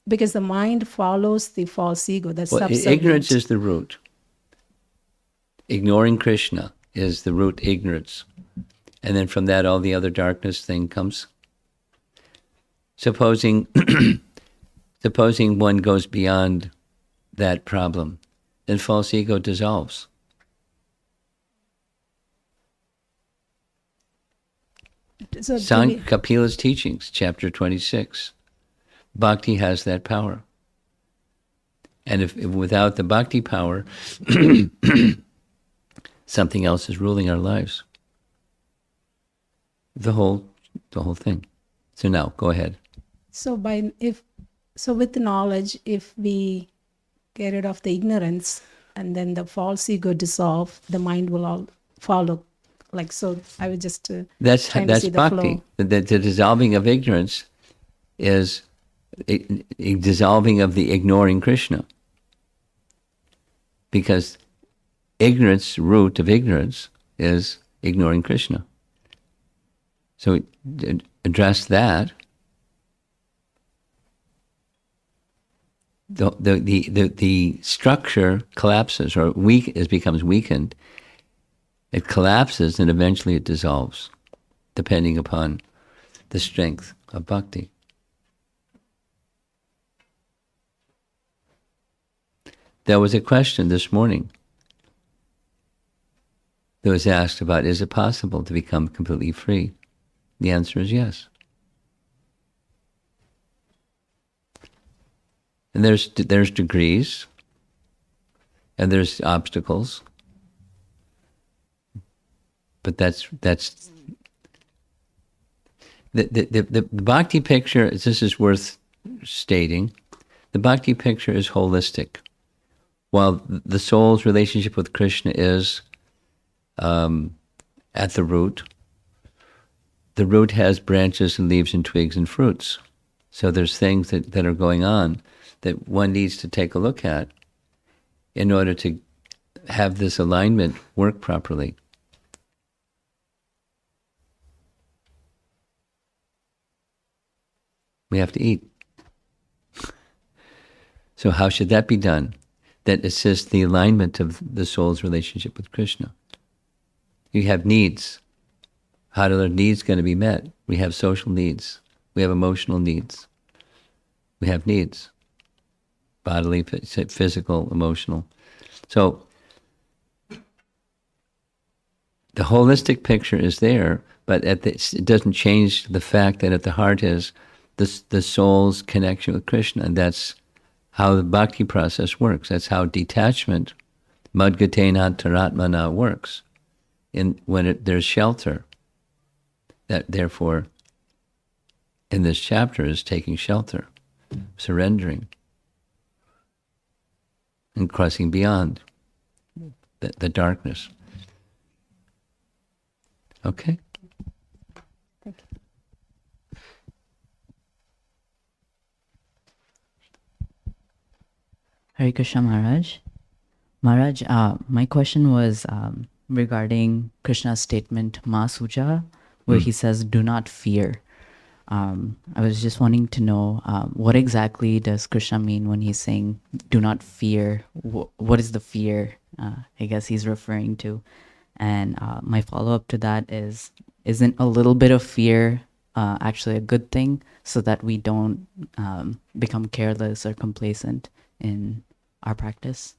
because the mind follows the false ego. That's ignorance is the root. Ignoring Krishna is the root, ignorance. And then from that, all the other darkness thing comes. Supposing one goes beyond that problem, then false ego dissolves. So Kapila's teachings, chapter 26. Bhakti has that power. And if without the bhakti power, something else is ruling our lives. The whole thing. So now, go ahead. So with the knowledge, if we get rid of the ignorance and then the false ego dissolve, the mind will all follow. Like, so I would just that's see bhakti. The dissolving of ignorance is a dissolving of the ignoring Krishna. Because root of ignorance is ignoring Krishna. So address that. The structure collapses, or it becomes weakened. It collapses and eventually it dissolves, depending upon the strength of bhakti. There was a question this morning that was asked about, is it possible to become completely free? The answer is yes. And there's degrees, and there's obstacles, but that's the bhakti picture. This is worth stating. The bhakti picture is holistic. While the soul's relationship with Krishna is at the root has branches and leaves and twigs and fruits. So there's things that are going on that one needs to take a look at in order to have this alignment work properly. We have to eat. So how should that be done? That assists the alignment of the soul's relationship with Krishna. You have needs. How are their needs going to be met? We have social needs. We have emotional needs. We have needs. Bodily, physical, emotional. So the holistic picture is there, but it doesn't change the fact that at the heart is the soul's connection with Krishna, and that's how the bhakti process works. That's how detachment, madgatena taratmana, works. When there's shelter, that therefore in this chapter is taking shelter, surrendering, and crossing beyond the darkness. Okay? Thank you. Hare Krishna Maharaj. Maharaj, my question was regarding Krishna's statement, Ma Suja, where he says, do not fear. I was just wanting to know, what exactly does Krishna mean when he's saying, do not fear? What is the fear, I guess he's referring to? And my follow-up to that is, isn't a little bit of fear actually a good thing, so that we don't become careless or complacent in our practice?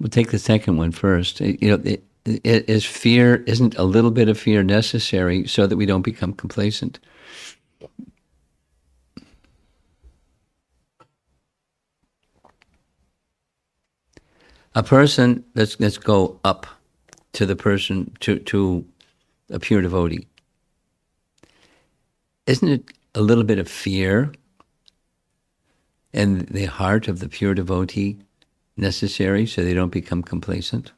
We'll take the second one first. Isn't a little bit of fear necessary so that we don't become complacent? A person, let's go up to the person, to a pure devotee. Isn't it a little bit of fear in the heart of the pure devotee necessary so they don't become complacent?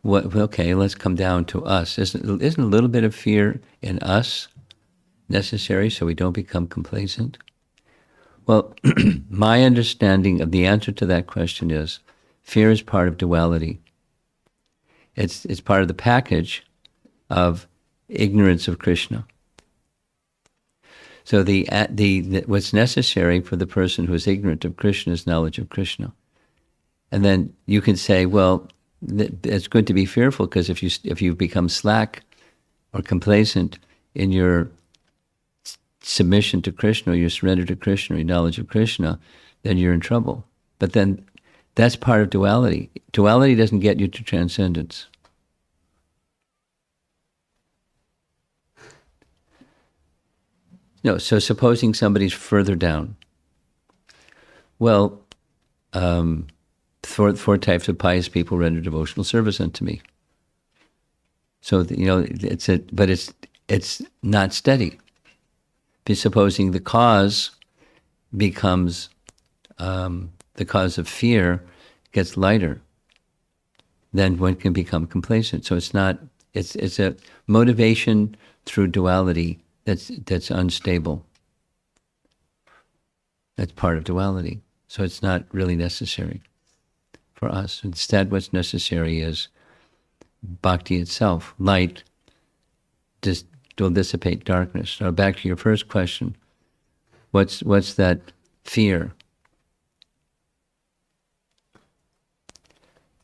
Okay, let's come down to us. Isn't a little bit of fear in us necessary so we don't become complacent? Well, my understanding of the answer to that question is, fear is part of duality. It's part of the package of ignorance of Krishna. So what's necessary for the person who is ignorant of Krishna is knowledge of Krishna. And then you can say, well, it's good to be fearful, because if you become slack or complacent in your submission to Krishna, or your surrender to Krishna, or your knowledge of Krishna, then you're in trouble. But then that's part of duality. Duality doesn't get you to transcendence. No, so supposing somebody's further down. Well, four types of pious people render devotional service unto me. So it's not steady. Supposing the cause becomes the cause of fear, gets lighter, then one can become complacent. So it's not It's a motivation through duality that's unstable. That's part of duality. So it's not really necessary for us. Instead, what's necessary is bhakti itself. Light will dissipate darkness. Now back to your first question. What's that fear?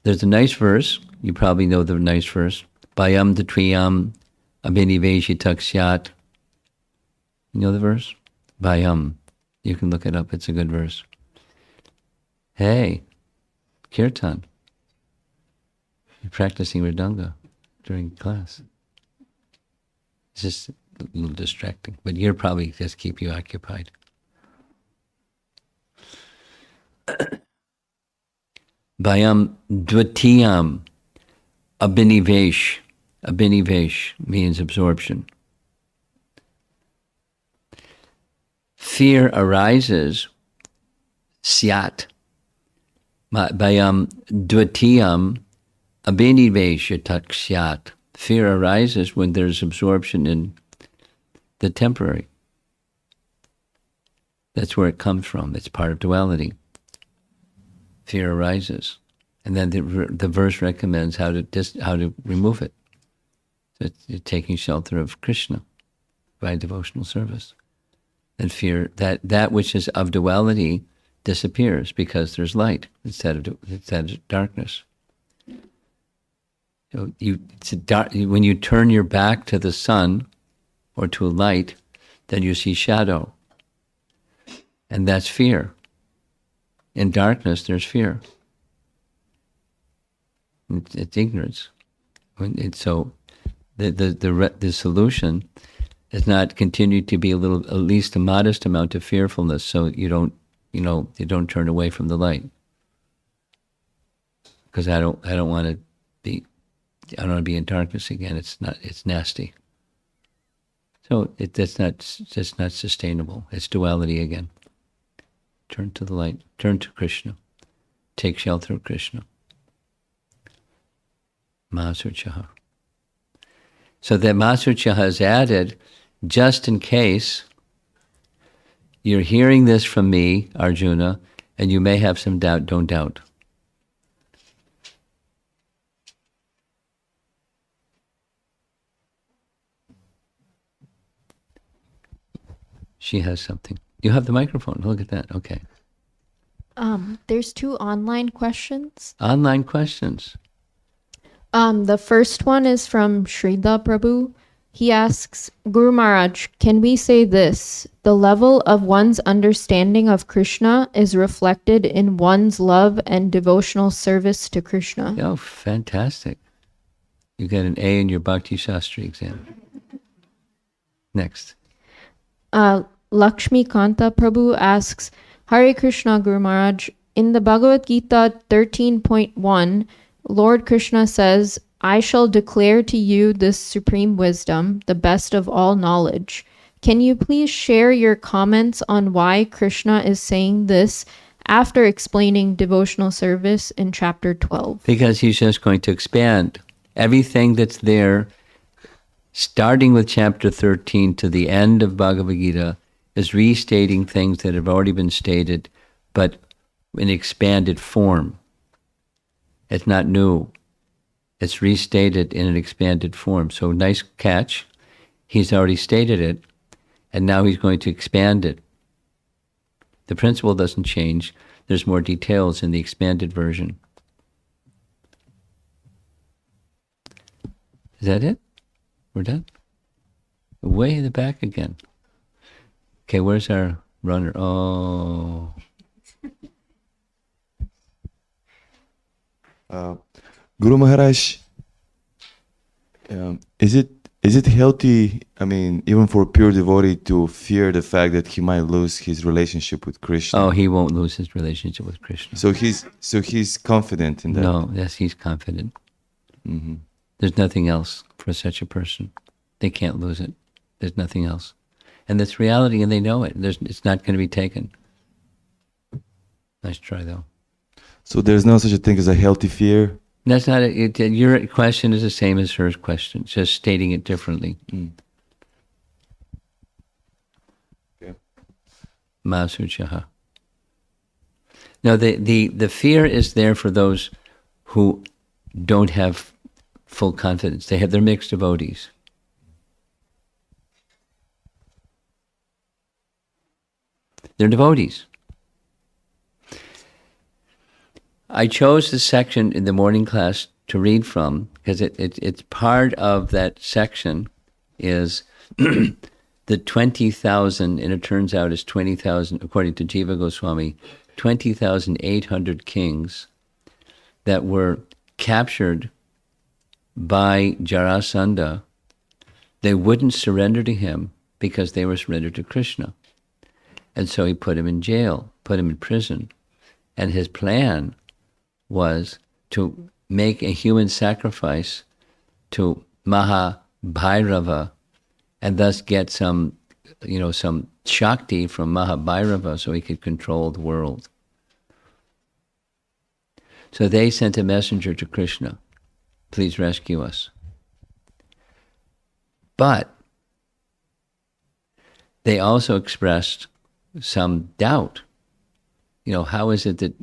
There's a nice verse. You probably know the nice verse. Bhayam datriyam abhiniveshitak syat. You know the verse? Bhayam. You can look it up. It's a good verse. Hey, kirtan. You're practicing Mridanga during class. It's just a little distracting, but you're probably just keep you occupied. Bhayam dvatiyam abhinivesh. Abhinivesh means absorption. Fear arises, syat. Bhayam dvatiyam abhiniveshatak syat. Fear arises when there's absorption in the temporary. That's where it comes from. It's part of duality. Fear arises, and then the verse recommends how to remove it. So you're taking shelter of Krishna by devotional service, and fear that which is of duality disappears because there's light instead of darkness. So when you turn your back to the sun or to a light, then you see shadow, and that's fear. In darkness, there's fear. It's ignorance. So the solution is not continue to be at least a modest amount of fearfulness, so you don't turn away from the light. Because I don't want to be in darkness again. It's nasty. So that's not sustainable. It's duality again. Turn to the light. Turn to Krishna. Take shelter of Krishna. Mahasuchaha. So that Mahasuchaha is added just in case you're hearing this from me, Arjuna, and you may have some doubt. Don't doubt. She has something. You have the microphone. Look at that. Okay. There's 2 online questions. Online questions. The first one is from Shrida Prabhu. He asks, Guru Maharaj, can we say this? The level of one's understanding of Krishna is reflected in one's love and devotional service to Krishna. Oh, fantastic. You got an A in your Bhakti Shastri exam. Next. Lakshmi Kanta Prabhu asks, Hare Krishna Guru Maharaj, in the Bhagavad Gita 13.1, Lord Krishna says, I shall declare to you this supreme wisdom, the best of all knowledge. Can you please share your comments on why Krishna is saying this after explaining devotional service in chapter 12? Because he's just going to expand everything that's there, starting with chapter 13 to the end of Bhagavad Gita, is restating things that have already been stated, but in expanded form. It's not new. It's restated in an expanded form. So nice catch. He's already stated it, and now he's going to expand it. The principle doesn't change. There's more details in the expanded version. Is that it? We're done? Way in the back again. Okay, where's our runner? Oh. Guru Maharaj, is it healthy, I mean, even for a pure devotee, to fear the fact that he might lose his relationship with Krishna? Oh, he won't lose his relationship with Krishna. So he's confident in that. No, yes, he's confident. Mm-hmm. There's nothing else for such a person. They can't lose it. There's nothing else. And that's reality, and they know it. It's not going to be taken. Nice try, though. So there's no such a thing as a healthy fear? That's not your question is the same as her question, just stating it differently. Okay. Masuchaha. Now, the fear is there for those who don't have full confidence. They're mixed devotees. They're devotees. I chose this section in the morning class to read from because it's part of that section is the 20,000, and it turns out it's 20,000, according to Jiva Goswami, 20,800 kings that were captured by Jarasandha. They wouldn't surrender to him because they were surrendered to Krishna. And so he put him in jail, put him in prison. And his plan was to make a human sacrifice to Mahabhairava and thus get some Shakti from Mahabhairava so he could control the world. So they sent a messenger to Krishna, please rescue us. But they also expressed some doubt. How is it that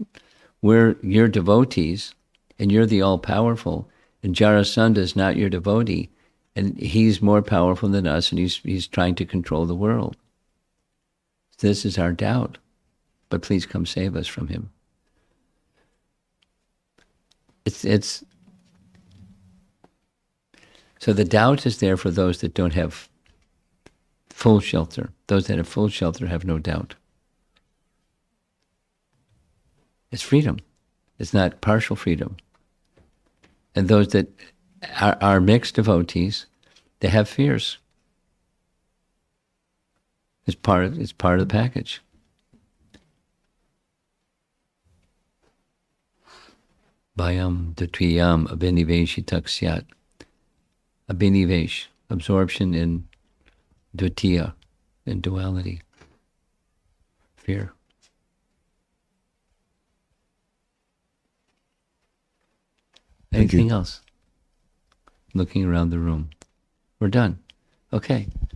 you're devotees and you're the all-powerful and Jarasandha is not your devotee and he's more powerful than us and he's trying to control the world. This is our doubt, but please come save us from him. It's so the doubt is there for those that don't have full shelter. Those that have full shelter have no doubt. It's freedom. It's not partial freedom. And those that are mixed devotees, they have fears. It's part of the package. Bhayam datviyam abhiniveshitak syat. Abhinivesh, absorption in dvitiya, in duality. Fear. Thank you. Anything else? Looking around the room. We're done. Okay.